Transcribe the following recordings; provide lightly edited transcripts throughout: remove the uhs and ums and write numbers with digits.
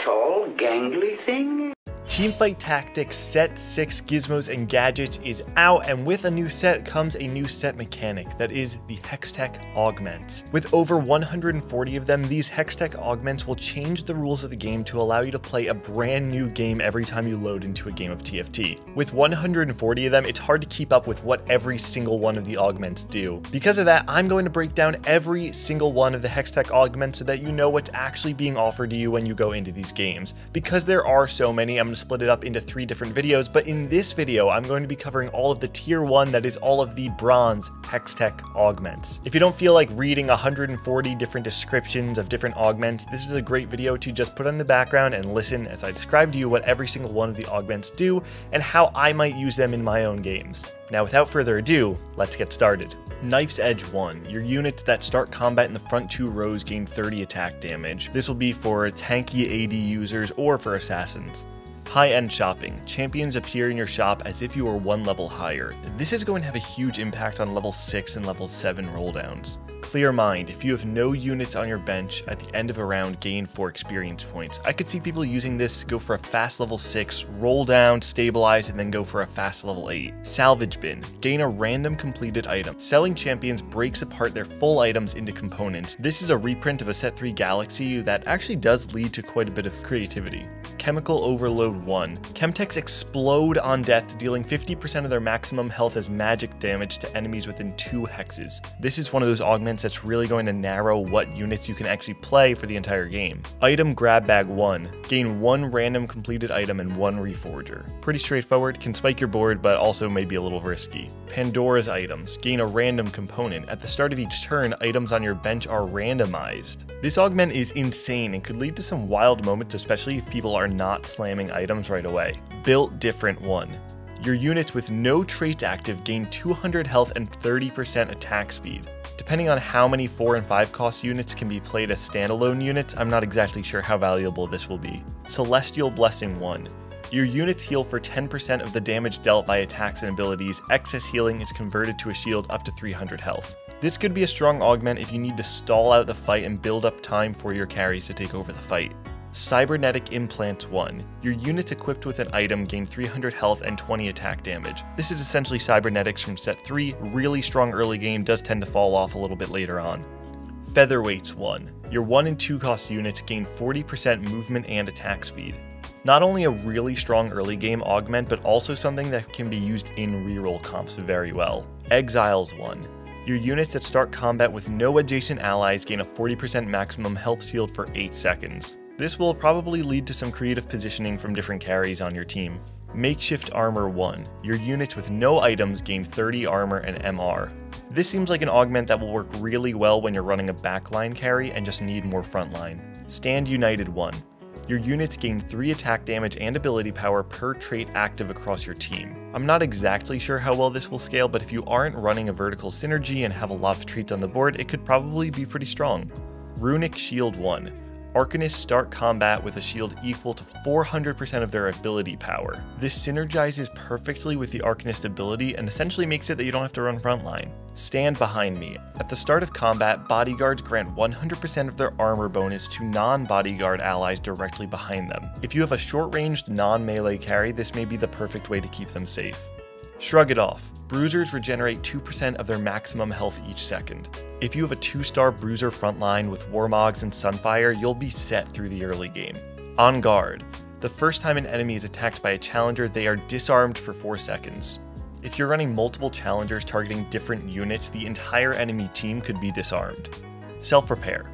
tall, gangly thing? Teamfight Tactics Set 6 Gizmos and Gadgets is out, and with a new set comes a new set mechanic, that is the Hextech Augments. With over 140 of them, these Hextech Augments will change the rules of the game to allow you to play a brand new game every time you load into a game of TFT. With 140 of them, it's hard to keep up with what every single one of the augments do. Because of that, I'm going to break down every single one of the Hextech Augments so that you know what's actually being offered to you when you go into these games. Because there are so many, I'm going to split it up into 3 different videos, but in this video, I'm going to be covering all of the tier 1, that is all of the bronze Hextech Augments. If you don't feel like reading 140 different descriptions of different augments, this is a great video to just put on the background and listen as I describe to you what every single one of the augments do and how I might use them in my own games. Now, without further ado, let's get started. Knife's Edge 1. Your units that start combat in the front 2 rows gain 30 attack damage. This will be for tanky AD users or for assassins. High-end shopping. Champions appear in your shop as if you were 1 level higher. This is going to have a huge impact on level 6 and level 7 rolldowns. Clear Mind. If you have no units on your bench, at the end of a round, gain 4 experience points. I could see people using this to go for a fast level 6, roll down, stabilize, and then go for a fast level 8. Salvage Bin. Gain a random completed item. Selling champions breaks apart their full items into components. This is a reprint of a Set 3 Galaxy that actually does lead to quite a bit of creativity. Chemical Overload 1. Chemtechs explode on death, dealing 50% of their maximum health as magic damage to enemies within 2 hexes. This is one of those augments that's really going to narrow what units you can actually play for the entire game. Item Grab Bag 1. Gain 1 random completed item and 1 reforger. Pretty straightforward, can spike your board, but also may be a little risky. Pandora's Items. Gain a random component. At the start of each turn, items on your bench are randomized. This augment is insane and could lead to some wild moments, especially if people are not slamming items right away. Built Different 1. Your units with no traits active gain 200 health and 30% attack speed. Depending on how many 4 and 5 cost units can be played as standalone units, I'm not exactly sure how valuable this will be. Celestial Blessing 1. Your units heal for 10% of the damage dealt by attacks and abilities. Excess healing is converted to a shield up to 300 health. This could be a strong augment if you need to stall out the fight and build up time for your carries to take over the fight. Cybernetic Implants 1. Your units equipped with an item gain 300 health and 20 attack damage. This is essentially cybernetics from Set 3, really strong early game, does tend to fall off a little bit later on. Featherweights 1. Your 1 and 2 cost units gain 40% movement and attack speed. Not only a really strong early game augment, but also something that can be used in reroll comps very well. Exiles 1. Your units that start combat with no adjacent allies gain a 40% maximum health shield for 8 seconds. This will probably lead to some creative positioning from different carries on your team. Makeshift Armor 1. Your units with no items gain 30 armor and MR. This seems like an augment that will work really well when you're running a backline carry and just need more frontline. Stand United 1. Your units gain 3 attack damage and ability power per trait active across your team. I'm not exactly sure how well this will scale, but if you aren't running a vertical synergy and have a lot of traits on the board, it could probably be pretty strong. Runic Shield 1. Arcanists start combat with a shield equal to 400% of their ability power. This synergizes perfectly with the Arcanist ability and essentially makes it that you don't have to run frontline. Stand Behind Me. At the start of combat, bodyguards grant 100% of their armor bonus to non-bodyguard allies directly behind them. If you have a short-ranged non-melee carry, this may be the perfect way to keep them safe. Shrug It Off. Bruisers regenerate 2% of their maximum health each second. If you have a 2-star bruiser frontline with Warmogs and Sunfire, you'll be set through the early game. On Guard. The first time an enemy is attacked by a challenger, they are disarmed for 4 seconds. If you're running multiple challengers targeting different units, the entire enemy team could be disarmed. Self-Repair.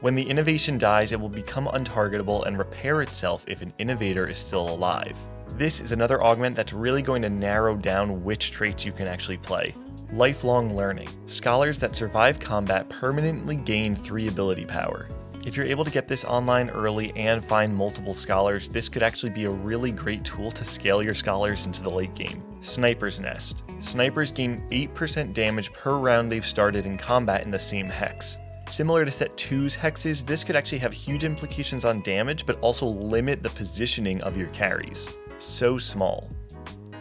When the innovation dies, it will become untargetable and repair itself if an innovator is still alive. This is another augment that's really going to narrow down which traits you can actually play. Lifelong Learning. Scholars that survive combat permanently gain 3 ability power. If you're able to get this online early and find multiple scholars, this could actually be a really great tool to scale your scholars into the late game. Sniper's Nest. Snipers gain 8% damage per round they've started in combat in the same hex. Similar to Set 2's hexes, this could actually have huge implications on damage, but also limit the positioning of your carries. So small.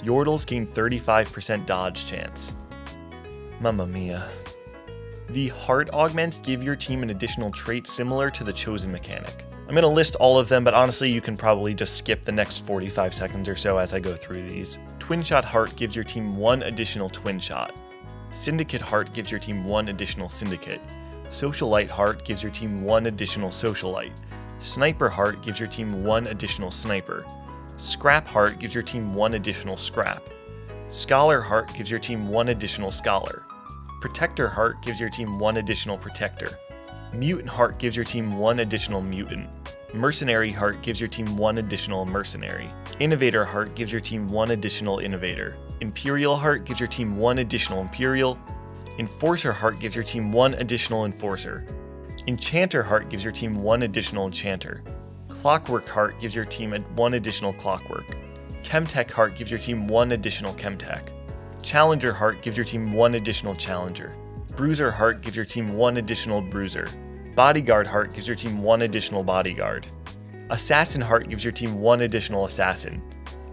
Yordles gain 35% dodge chance. Mamma mia. The Heart Augments give your team an additional trait similar to the Chosen mechanic. I'm going to list all of them, but honestly you can probably just skip the next 45 seconds or so as I go through these. Twin Shot Heart gives your team 1 additional Twin Shot. Syndicate Heart gives your team 1 additional Syndicate. Socialite Heart gives your team 1 additional Socialite. Sniper Heart gives your team 1 additional Sniper. Scrap Heart gives your team 1 additional Scrap. Scholar Heart gives your team 1 additional Scholar. Protector Heart gives your team 1 additional Protector. Mutant Heart gives your team 1 additional Mutant. Mercenary Heart gives your team 1 additional Mercenary. Innovator Heart gives your team 1 additional Innovator. Imperial Heart gives your team 1 additional Imperial. Enforcer Heart gives your team 1 additional Enforcer. Enchanter Heart gives your team 1 additional Enchanter. Clockwork Heart gives your team 1 additional Clockwork. Chemtech Heart gives your team 1 additional Chemtech. Challenger Heart gives your team 1 additional Challenger. Bruiser Heart gives your team 1 additional Bruiser. Bodyguard Heart gives your team 1 additional Bodyguard. Assassin Heart gives your team 1 additional Assassin.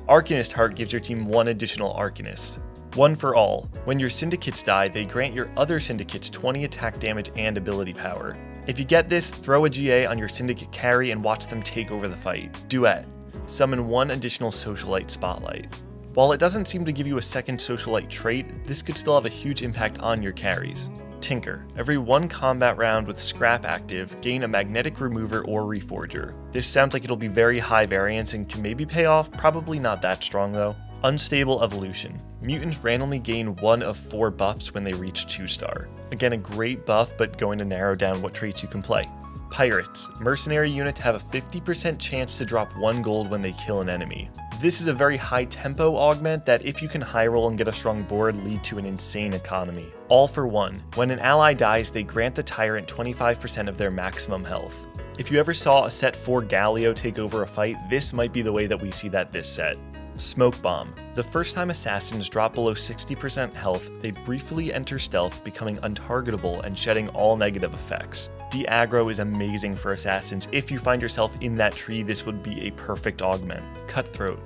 Arcanist Heart gives your team 1 additional Arcanist. One for All. When your syndicates die, they grant your other syndicates 20 attack damage and ability power. If you get this, throw a GA on your syndicate carry and watch them take over the fight. Duet. Summon 1 additional Socialite Spotlight. While it doesn't seem to give you a second Socialite trait, this could still have a huge impact on your carries. Tinker. Every 1 combat round with Scrap active, gain a Magnetic Remover or Reforger. This sounds like it'll be very high variance and can maybe pay off, probably not that strong though. Unstable Evolution. Mutants randomly gain 1 of 4 buffs when they reach 2-star. Again, a great buff, but going to narrow down what traits you can play. Pirates. Mercenary units have a 50% chance to drop 1 gold when they kill an enemy. This is a very high tempo augment that, if you can high roll and get a strong board, lead to an insane economy. All for one. When an ally dies, they grant the tyrant 25% of their maximum health. If you ever saw a set 4 Galio take over a fight, this might be the way that we see that this set. Smoke Bomb. The first time assassins drop below 60% health, they briefly enter stealth, becoming untargetable and shedding all negative effects. De-aggro is amazing for assassins. If you find yourself in that tree, this would be a perfect augment. Cutthroat.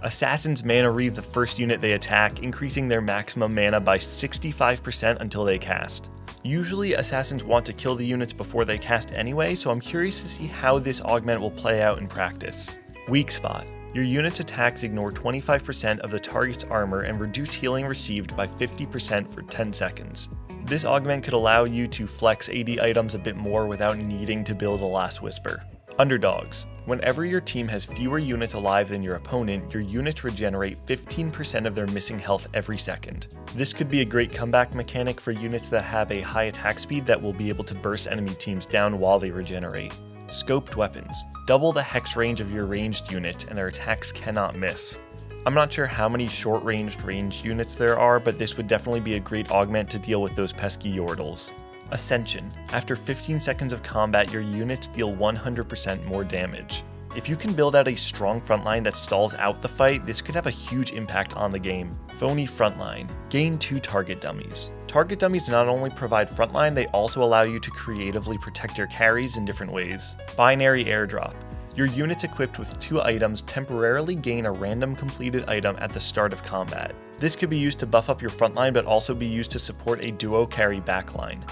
Assassins mana reave the first unit they attack, increasing their maximum mana by 65% until they cast. Usually assassins want to kill the units before they cast anyway, so I'm curious to see how this augment will play out in practice. Weak Spot. Your unit's attacks ignore 25% of the target's armor and reduce healing received by 50% for 10 seconds. This augment could allow you to flex AD items a bit more without needing to build a Last Whisper. Underdogs. Whenever your team has fewer units alive than your opponent, your units regenerate 15% of their missing health every second. This could be a great comeback mechanic for units that have a high attack speed that will be able to burst enemy teams down while they regenerate. Scoped Weapons. Double the hex range of your ranged unit and their attacks cannot miss. I'm not sure how many short-ranged ranged units there are, but this would definitely be a great augment to deal with those pesky Yordles. Ascension. After 15 seconds of combat, your units deal 100% more damage. If you can build out a strong frontline that stalls out the fight, this could have a huge impact on the game. Phony Frontline. Gain 2 target dummies. Target dummies not only provide frontline, they also allow you to creatively protect your carries in different ways. Binary Airdrop. Your units equipped with 2 items temporarily gain a random completed item at the start of combat. This could be used to buff up your frontline, but also be used to support a duo carry backline.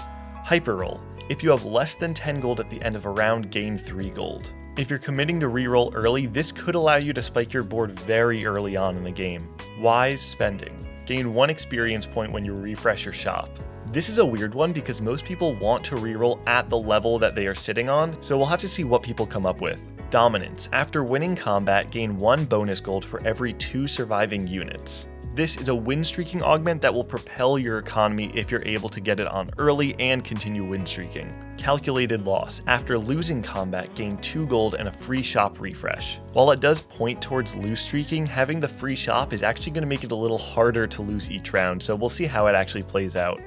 Hyper Roll. If you have less than 10 gold at the end of a round, gain 3 gold. If you're committing to reroll early, this could allow you to spike your board very early on in the game. Wise Spending. Gain 1 experience point when you refresh your shop. This is a weird one because most people want to reroll at the level that they are sitting on, so we'll have to see what people come up with. Dominance. After winning combat, gain 1 bonus gold for every 2 surviving units. This is a win streaking augment that will propel your economy if you're able to get it on early and continue win streaking. Calculated Loss. After losing combat, gain 2 gold and a free shop refresh. While it does point towards lose streaking, having the free shop is actually going to make it a little harder to lose each round, so we'll see how it actually plays out.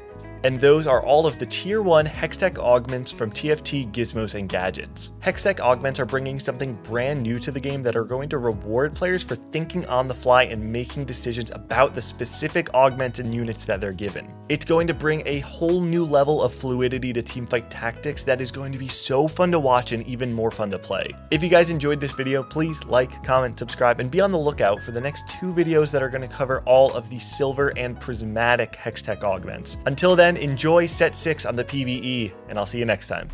And those are all of the Tier 1 Hextech Augments from TFT, Gizmos, and Gadgets. Hextech Augments are bringing something brand new to the game that are going to reward players for thinking on the fly and making decisions about the specific augments and units that they're given. It's going to bring a whole new level of fluidity to Teamfight Tactics that is going to be so fun to watch and even more fun to play. If you guys enjoyed this video, please like, comment, subscribe, and be on the lookout for the next 2 videos that are going to cover all of the silver and prismatic Hextech Augments. Until then, enjoy set 6 on the PBE, and I'll see you next time.